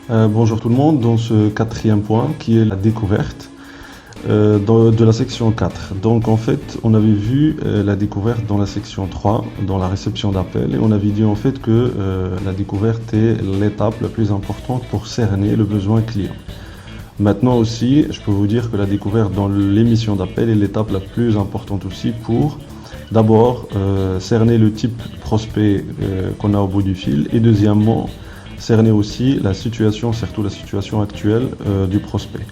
Bonjour tout le monde, dans ce quatrième point qui est la découverte de la section 4. Donc en fait, on avait vu la découverte dans la section 3, dans la réception d'appel, et on avait dit en fait que la découverte est l'étape la plus importante pour cerner le besoin client. Maintenant aussi, je peux vous dire que la découverte dans l'émission d'appel est l'étape la plus importante aussi pour d'abord cerner le type prospect qu'on a au bout du fil, et deuxièmement, cerner aussi la situation, surtout la situation actuelle du prospect.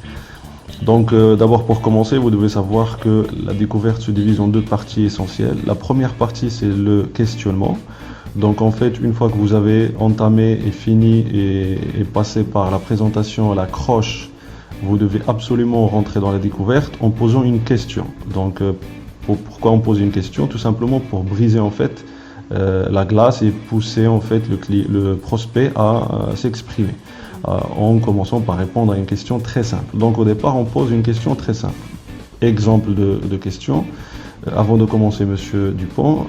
Donc d'abord pour commencer, vous devez savoir que la découverte se divise en deux parties essentielles. La première partie, c'est le questionnement. Donc en fait, une fois que vous avez entamé et fini et passé par la présentation, l'accroche, vous devez absolument rentrer dans la découverte en posant une question. Donc pourquoi on pose une question? Tout simplement pour briser en fait la glace et pousser en fait le prospect à s'exprimer en commençant par répondre à une question très simple. Donc au départ, on pose une question très simple. Exemple de question. Avant de commencer, Monsieur Dupont,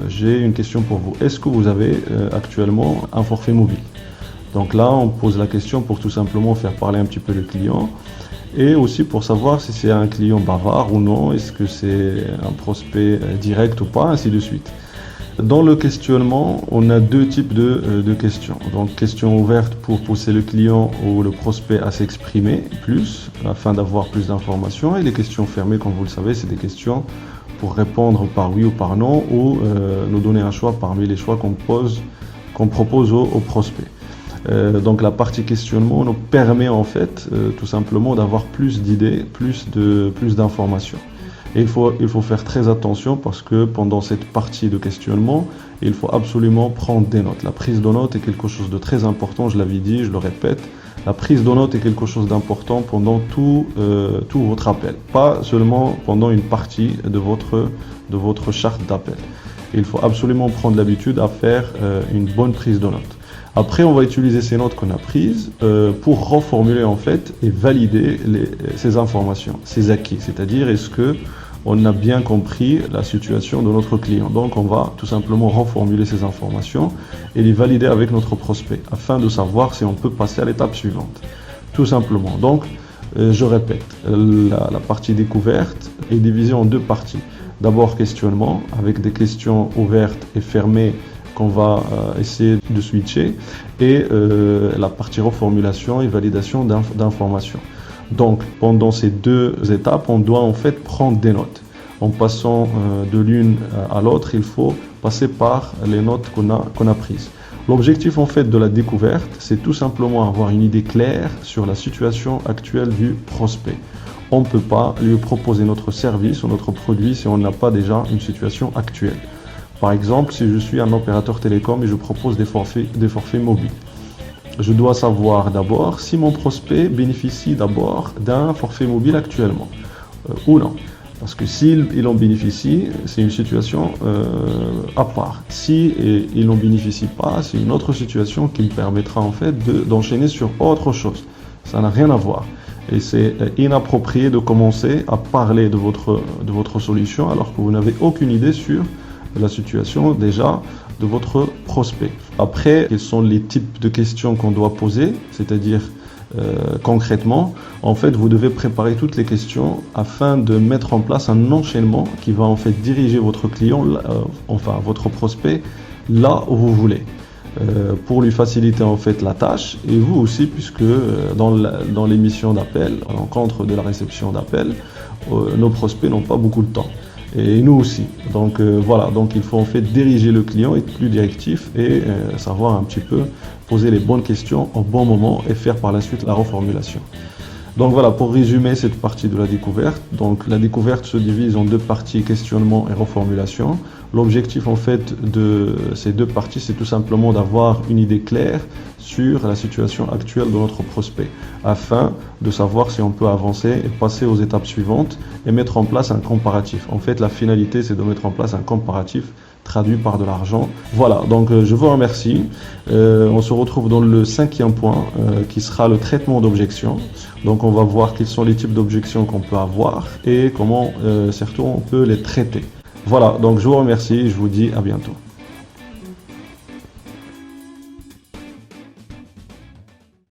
j'ai une question pour vous. Est-ce que vous avez actuellement un forfait mobile? Donc là, on pose la question pour tout simplement faire parler un petit peu le client et aussi pour savoir si c'est un client bavard ou non, est-ce que c'est un prospect direct ou pas, ainsi de suite. Dans le questionnement, on a deux types de questions. Donc, question ouverte pour pousser le client ou le prospect à s'exprimer plus, afin d'avoir plus d'informations. Et les questions fermées, comme vous le savez, c'est des questions pour répondre par oui ou par non, ou nous donner un choix parmi les choix qu'on propose au prospect. Donc la partie questionnement nous permet en fait tout simplement d'avoir plus d'idées, plus d'informations. Et il faut faire très attention parce que pendant cette partie de questionnement, il faut absolument prendre des notes. La prise de notes est quelque chose de très important, je l'avais dit, je le répète. La prise de notes est quelque chose d'important pendant tout votre appel, pas seulement pendant une partie de votre charte d'appel. Il faut absolument prendre l'habitude à faire une bonne prise de notes. Après, on va utiliser ces notes qu'on a prises pour reformuler en fait et valider ces informations, ces acquis. C'est-à-dire, est-ce que on a bien compris la situation de notre client? Donc, on va tout simplement reformuler ces informations et les valider avec notre prospect afin de savoir si on peut passer à l'étape suivante. Tout simplement. Donc, je répète, la partie découverte est divisée en deux parties. D'abord, questionnement avec des questions ouvertes et fermées qu'on va essayer de switcher, et la partie reformulation et validation d'informations. Donc pendant ces deux étapes, on doit en fait prendre des notes. En passant de l'une à l'autre, il faut passer par les notes qu'on a prises. L'objectif en fait de la découverte, c'est tout simplement avoir une idée claire sur la situation actuelle du prospect. On ne peut pas lui proposer notre service ou notre produit si on n'a pas déjà une situation actuelle. Par exemple, si je suis un opérateur télécom et je propose des forfaits mobiles, je dois savoir d'abord si mon prospect bénéficie d'abord d'un forfait mobile actuellement ou non. Parce que s'il en bénéficie, c'est une situation à part. Si il n'en bénéficie pas, c'est une autre situation qui me permettra en fait d'enchaîner sur autre chose. Ça n'a rien à voir. Et c'est inapproprié de commencer à parler de votre solution alors que vous n'avez aucune idée sur la situation déjà de votre prospect. Après, quels sont les types de questions qu'on doit poser, c'est-à-dire concrètement, en fait, vous devez préparer toutes les questions afin de mettre en place un enchaînement qui va en fait diriger votre client, enfin votre prospect, là où vous voulez, pour lui faciliter en fait la tâche, et vous aussi, puisque dans l'émission d'appel, à l'encontre de la réception d'appel, nos prospects n'ont pas beaucoup de temps. Et nous aussi. Donc voilà, donc il faut en fait diriger le client, être plus directif et savoir un petit peu poser les bonnes questions au bon moment et faire par la suite la reformulation. Donc voilà, pour résumer cette partie de la découverte, donc la découverte se divise en deux parties, questionnement et reformulation. L'objectif en fait de ces deux parties, c'est tout simplement d'avoir une idée claire sur la situation actuelle de notre prospect, afin de savoir si on peut avancer et passer aux étapes suivantes et mettre en place un comparatif. En fait, la finalité, c'est de mettre en place un comparatif traduit par de l'argent. Voilà, donc je vous remercie. On se retrouve dans le cinquième point qui sera le traitement d'objections. Donc on va voir quels sont les types d'objections qu'on peut avoir et comment surtout on peut les traiter. Voilà, donc je vous remercie et je vous dis à bientôt.